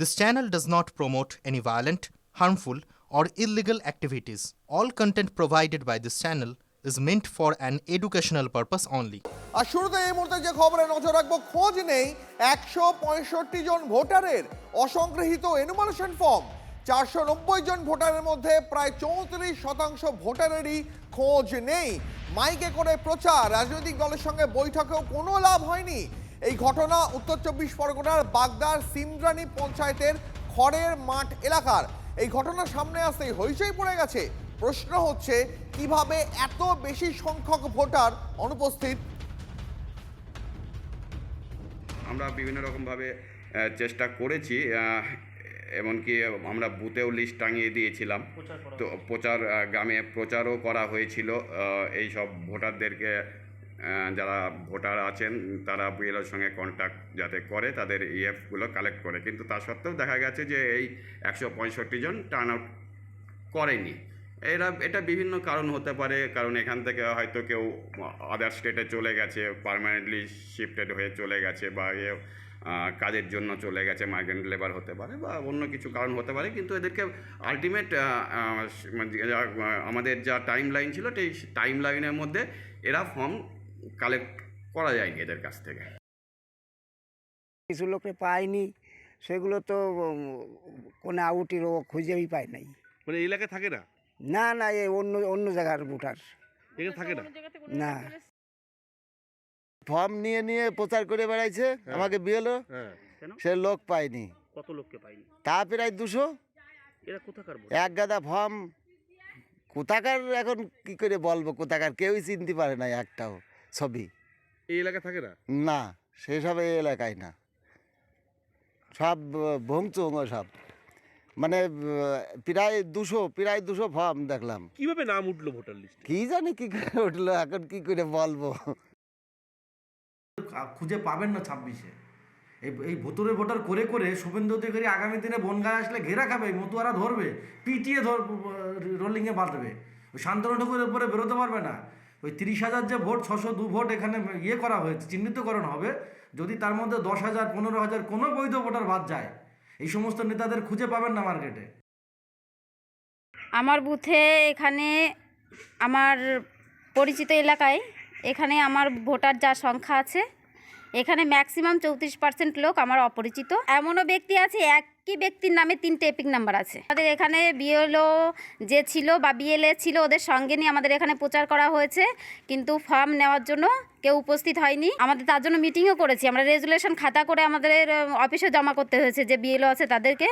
This channel does not promote any violent, harmful, or illegal activities. All content provided by this channel is meant for an educational purpose only. আর শুরুতে এই মুহূর্তে যে খবরে নজর রাখবো, খোঁজ নেই 165 জন ভোটারের অসংগৃহীত এনুমারেশন ফর্ম। 490 জন ভোটারের মধ্যে প্রায় 34% ভোটারেরই খোঁজ নেই। মাইকে করে প্রচার, রাজনৈতিক দলের সঙ্গে বৈঠকেও কোনো লাভ হয়নি। এই ঘটনা উত্তর 24 পরগনার বাগদার সিমরানি পঞ্চায়েতের খড়ের মাঠ এলাকার। এই ঘটনা সামনে আসতেই হইচই পড়ে গেছে। প্রশ্ন হচ্ছে, কিভাবে এত বেশি সংখ্যক ভোটার অনুপস্থিত? আমরা বিভিন্ন রকমভাবে চেষ্টা করেছি, এমনকি আমরা বুথেও লিস্ট টাঙিয়ে দিয়েছিলাম, তো গ্রামে প্রচারও করা হয়েছিল। এই সব ভোটারদেরকে, যারা ভোটার আছেন তারা বিএলওর সঙ্গে কন্ট্যাক্ট যাতে করে, তাদের ইএফগুলো কালেক্ট করে, কিন্তু তা সত্ত্বেও দেখা গেছে যে এই 165 জন টার্ন আউট করেনি। এটা বিভিন্ন কারণ হতে পারে, কারণ এখান থেকে হয়তো কেউ আদার স্টেটে চলে গেছে, পার্মানেন্টলি শিফটেড হয়ে চলে গেছে, বা কাজের জন্য চলে গেছে, মাইগ্রেন্ট লেবার হতে পারে, বা অন্য কিছু কারণ হতে পারে। কিন্তু এদেরকে আলটিমেট আমাদের যা টাইম লাইন ছিল, সেই টাইম লাইনের মধ্যে এরা ফর্ম কালেক্ট করা যায়নি এদের কাছ থেকে। কিছু লোকে পায়নি, সেগুলো তো কোনো আউটিরও খুঁজেই পায় নাই। মানে এই এলাকায় থাকে না? না না, এই অন্য অন্য জায়গার ভোটার এখানে থাকে না। না, ফর্ম নিয়ে নিয়ে প্রচার করে বেড়াইছে, আমাকে বিয়েলো সে লোক পায়নি। কত লোককে পাইনি? তা প্রায় 200। এরা কোথাকার? এক গাদা ফর্ম কোথাকার, এখন কি করে বলবো কোথাকার, কেউই চিনতে পারে না একটাও ছবি। এই এলাকায় থাকে না? না, সেসব এই এলাকায় না, সব ভংচুং সব, মানে প্রায় 200 ফর্ম দেখলাম। কিভাবে নাম উঠলো ভোটার লিস্টে? কি জানি কি করে উঠলো, এখন কি করে বলবো। খুঁজে পাবেন না 26-এ। এই ভোটারে ভোটার করে করে শুভেন্দু অধিকারী আগামী দিনে বনগায় আসলে ঘেরা খাবে, মতুয়ারা ধরবে, পিটিয়ে রোলিংয়ে বাঁধবে। ওই শান্তনু ঠাকুরের উপরে বেরোতে পারবে না। ওই 30,000 যে ভোট, 602 ভোট এখানে করা হয়েছে, চিহ্নিতকরণ হবে। যদি তার মধ্যে 10,000, 15,000 কোনো বৈধ ভোটার বাদ যায়, এই সমস্ত নেতাদের খুঁজে পাবেন না মার্কেটে। আমার বুথে, এখানে আমার পরিচিত এলাকায়, এখানে আমার ভোটার যা সংখ্যা আছে, এখানে ম্যাক্সিমাম 34% লোক আমার অপরিচিত। এমনও ব্যক্তি আছে, একই ব্যক্তির নামে 3টে এপিক নাম্বার আছে। আমাদের এখানে বিএলও যে ছিল বা বিএলএ ছিল, ওদের সঙ্গে নিয়ে আমাদের এখানে প্রচার করা হয়েছে, কিন্তু ফর্ম নেওয়ার জন্য কেউ উপস্থিত হয়নি। আমাদের তার জন্য মিটিংও করেছি, আমরা রেজুলেশন খাতা করে আমাদের অফিসে জমা করতে হয়েছে। যে বিএলও আছে তাদেরকে,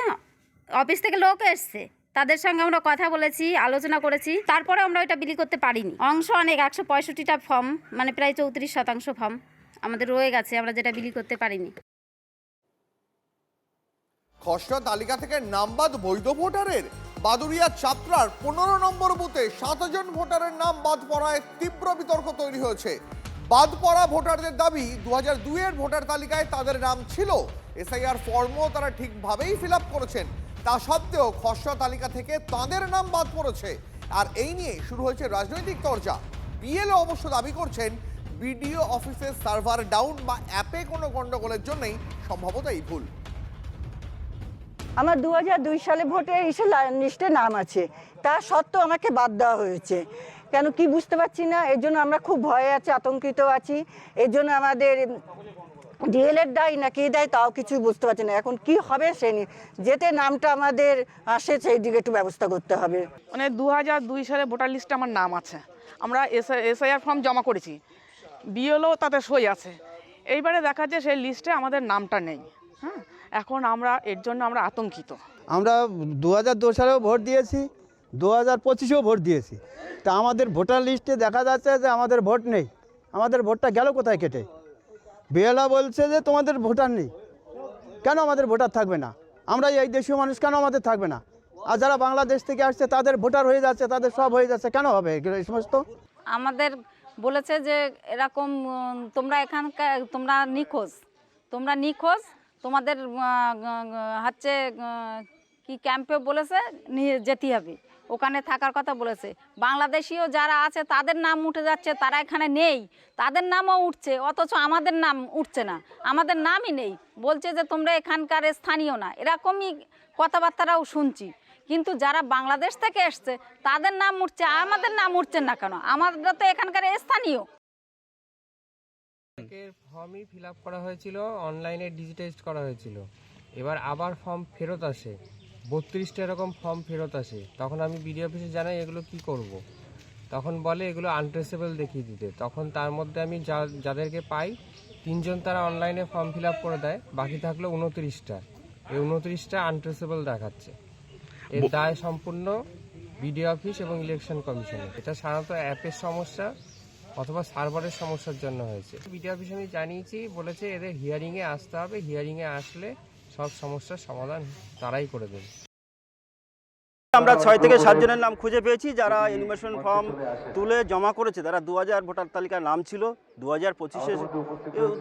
অফিস থেকে লোক এসছে, তাদের সঙ্গে আমরা কথা বলেছি, আলোচনা করেছি, তারপরে আমরা ওইটা বিলি করতে পারিনি। অংশ অনেক, 165টা ফর্ম, মানে প্রায় 34% ফর্ম আমাদের রয়ে গেছে, আমরা যেটা বিলি করতে পারিনি। খসড়া তালিকা থেকে নাম বাদ বৈধ ভোটারের। বাদুড়িয়া চাপড়ার 15 নম্বর বুথে 7 জন ভোটারের নাম বাদ পড়ায় তীব্র বিতর্ক তৈরি হয়েছে। বাদ পড়া ভোটারদের দাবি, 2002-এর ভোটার তালিকায় তাদের নাম ছিল, এসআইআর ফর্মও তারা ঠিকভাবেই ফিল আপ করেছেন, তা সত্ত্বেও খসড়া তালিকা থেকে তাদের নাম বাদ পড়েছে। আর এই নিয়ে শুরু হয়েছে রাজনৈতিক চর্চা। বিএলও অবশ্য দাবি করছেন, বিডিও অফিসের সার্ভার ডাউন বা অ্যাপে কোনো গন্ডগোলের জন্যই সম্ভবত এই ভুল। আমার 2002 সালে ভোটের লিস্টে নাম আছে, তা সত্ত্বেও আমাকে বাদ দেওয়া হয়েছে। কেন কি বুঝতে পারছি না, এর জন্য আমরা খুব ভয়ে আছি, আতঙ্কিত আছি। এর জন্য আমাদের ডিএলএড দায়ী না কে দেয় তাও কিছু বুঝতে পারছি না। এখন কি হবে সে নিয়ে, যেতে নামটা আমাদের আসে সেই দিকে একটু ব্যবস্থা করতে হবে। মানে 2002 সালে ভোটার লিস্টে আমার নাম আছে, আমরা এসআইআর ফর্ম জমা করেছি, বিএলও তাতে সই আছে। এইবারে দেখা যায় সেই লিস্টে আমাদের নামটা নেই। হ্যাঁ, এখন আমরা এর জন্য আমরা আতঙ্কিত। আমরা 2002 সালেও ভোট দিয়েছি, 2025-এও ভোট দিয়েছি, তা আমাদের ভোটার লিস্টে দেখা যাচ্ছে যে আমাদের ভোট নেই। আমাদের ভোটটা গেল কোথায় কেটে? বিএলও বলছে যে তোমাদের ভোটার নেই। কেন আমাদের ভোটার থাকবে না? আমরা এই দেশীয় মানুষ, কেন আমাদের থাকবে না? আর যারা বাংলাদেশ থেকে আসছে তাদের ভোটার হয়ে যাচ্ছে, তাদের সব হয়ে যাচ্ছে, কেন হবে এই সমস্ত? আমাদের বলেছে যে এরকম তোমরা এখানকার, তোমরা নিখোঁজ, তোমাদের হচ্ছে কি ক্যাম্পে বলেছে নিয়ে যেতে হবে, ওখানে থাকার কথা বলেছে। বাংলাদেশিও যারা আছে তাদের নাম উঠে যাচ্ছে, তারা এখানে নেই, তাদের নামও উঠছে, অথচ আমাদের নাম উঠছে না, আমাদের নামই নেই। বলছে যে তোমরা এখানকার স্থানীয় না, এরকমই কথাবার্তারাও শুনছি। কিন্তু যারা বাংলাদেশ থেকে এসছে তাদের নাম উঠছে, আমাদের নাম উঠছে না কেন? আমাদের তো এখানকার স্থানীয়। ফর্মই ফিল আপ করা হয়েছিল, অনলাইনে ডিজিটাইজড করা হয়েছিল। এবার আবার ফর্ম ফেরত আসে, 32টা এরকম ফর্ম ফেরত আসে। তখন আমি বিডিও অফিসে জানাই এগুলো কি করব। তখন বলে এগুলো আনট্রেসেবল দেখিয়ে দিতে। তখন তার মধ্যে আমি যাদেরকে পাই 3 জন তারা অনলাইনে ফর্ম ফিল আপ করে দেয়, বাকি থাকলো 29টা। এই 29টা আনট্রেসেবল দেখাচ্ছে। এর দায় সম্পূর্ণ বিডিও অফিস এবং ইলেকশন কমিশনের। এটা সাধারণত অ্যাপের সমস্যা অথবা সার্ভারের সমস্যার জন্য হয়েছে। বিডিও অফিস আমি জানিয়েছি, বলেছে এদের হিয়ারিংয়ে আসতে হবে, হিয়ারিংয়ে আসলে সব সমস্যার সমাধান তারাই করে দেবে। আমরা 6 থেকে 7 জনের নাম খুঁজে পেয়েছি যারা এনিমেশন ফর্ম তুলে জমা করেছে। তারা 2000 ভোটার তালিকার নাম ছিল, 2025-এ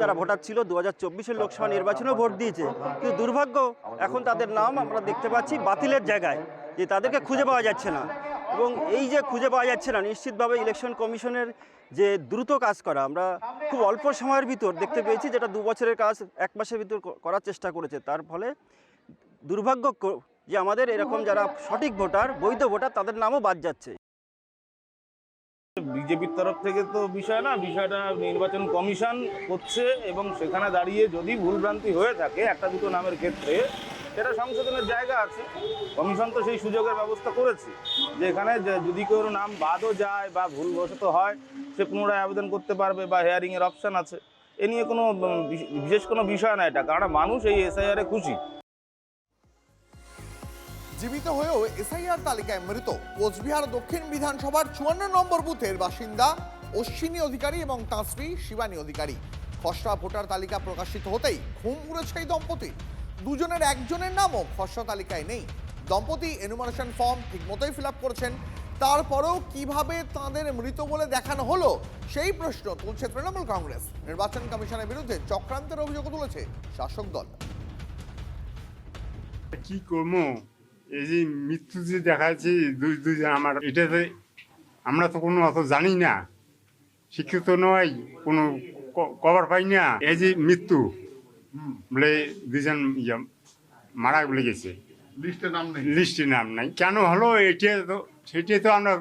তারা ভোটার ছিল, 2024-এর লোকসভা নির্বাচনেও ভোট দিয়েছে। কিন্তু দুর্ভাগ্য এখন তাদের নাম আমরা দেখতে পাচ্ছি বাতিলের জায়গায়, যে তাদেরকে খুঁজে পাওয়া যাচ্ছে না। এবং এই যে খুঁজে পাওয়া যাচ্ছে না, নিশ্চিতভাবে ইলেকশন কমিশনের যে দ্রুত কাজ করা, আমরা খুব অল্প সময়ের ভিতর দেখতে পেয়েছি, যেটা 2 বছরের কাজ 1 মাসের ভিতর করার চেষ্টা করেছে। তার ফলে দুর্ভাগ্য যে আমাদের এরকম যারা সঠিক ভোটার, বৈধ ভোটার, তাদের নামও বাদ যাচ্ছে। বিজেপির তরফ থেকে তো বিষয়টা নির্বাচন কমিশন করছে, এবং সেখানে দাঁড়িয়ে যদি ভুলভ্রান্তি হয়ে থাকে 1-2 নামের ক্ষেত্রে, সেটা সংশোধনের জায়গা আছে। কমিশন তো সেই সুযোগের ব্যবস্থা করেছে যে এখানে যদি কোনো নাম বাদও যায় বা ভুলবশত হয়, সে পুনরায় আবেদন করতে পারবে বা হেয়ারিংয়ের অপশান আছে। এ নিয়ে কোনো বিশেষ কোনো বিষয় না এটা, কারণ মানুষ এই এসআইআরে খুশি। জীবিত হয়েও এসআইআর তালিকায় মৃত কোচবিহার দক্ষিণ বিধানসভার 54 নম্বর বুথের বাসিন্দা অশ্বিনী অধিকারী এবং তাঁর স্ত্রী শিবানী অধিকারী। খসড়া ভোটার তালিকা প্রকাশিত হতেই ঘুম উড়েছে এই দম্পতি। দুজনের একজনের নামও খসড়া তালিকায় নেই। দম্পতি এনুমারেশন ফর্ম ঠিকমতোই ফিল আপ করেছেন, তারপরেও কিভাবে তাঁদের মৃত বলে দেখানো হলো সেই প্রশ্ন তুলছে তৃণমূল কংগ্রেস। নির্বাচন কমিশনের বিরুদ্ধে চক্রান্তের অভিযোগ তুলেছে শাসক দল। কি করবো, এই যে মৃত্যু যে দেখাচ্ছি দুইজন, আমার এটাতে আমরা তো কোনো অত জানি না, শিক্ষিত নয়, কোনো কভার পাই না। এই যে মৃত্যু বলে 2 জন মারা বলে গেছে, লিস্টে নাম নাই, কেন হলো সেটা তো আমরা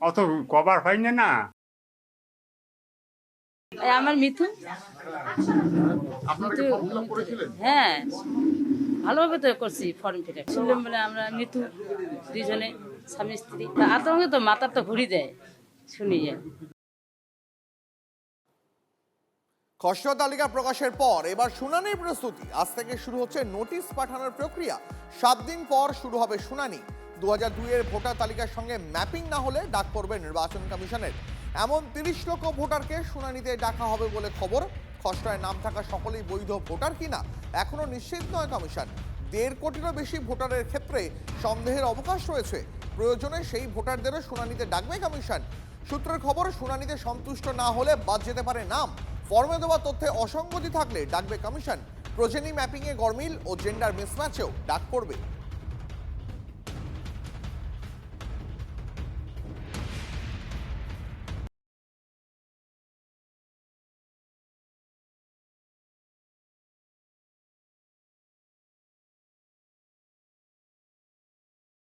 অত কভার পাই না। আমার মিথুন, হ্যাঁ ভালোভাবে তো করছি ফর্ম ফিল আপ। শুনলাম বলে আমরা মিথু 2 জনে স্বামী স্ত্রী, আতঙ্কে তো মাথার তো ঘুরি দেয় শুনিয়ে। খসড়া তালিকা প্রকাশের পর এবার শুনানির প্রস্তুতি। আজ থেকে শুরু হচ্ছে নোটিশ পাঠানোর প্রক্রিয়া। 7 দিন পর শুরু হবে শুনানি। 2002-এর ভোটার তালিকার সঙ্গে ম্যাপিং না হলে ডাক পড়বে নির্বাচন কমিশনের। এমন 30 লক্ষ ভোটারকে শুনানিতে ডাকা হবে বলে খবর। খসড়ায় নাম থাকা সকলেই বৈধ ভোটার কিনা এখনো নিশ্চিত নয় কমিশন। 1.5 কোটিরও বেশি ভোটারের ক্ষেত্রে সন্দেহের অবকাশ রয়েছে। প্রয়োজনে সেই ভোটারদেরও শুনানিতে ডাকবে কমিশন। সূত্রের খবর, শুনানিতে সন্তুষ্ট না হলে বাদ যেতে পারে নাম। ফর্মে দেওয়া তথ্যে অসঙ্গতি থাকলে ডাকবে কমিশন। প্রজেনি ম্যাপিংয়ে গরমিল ও জেন্ডার মিসম্যাচেও ডাক পড়বে।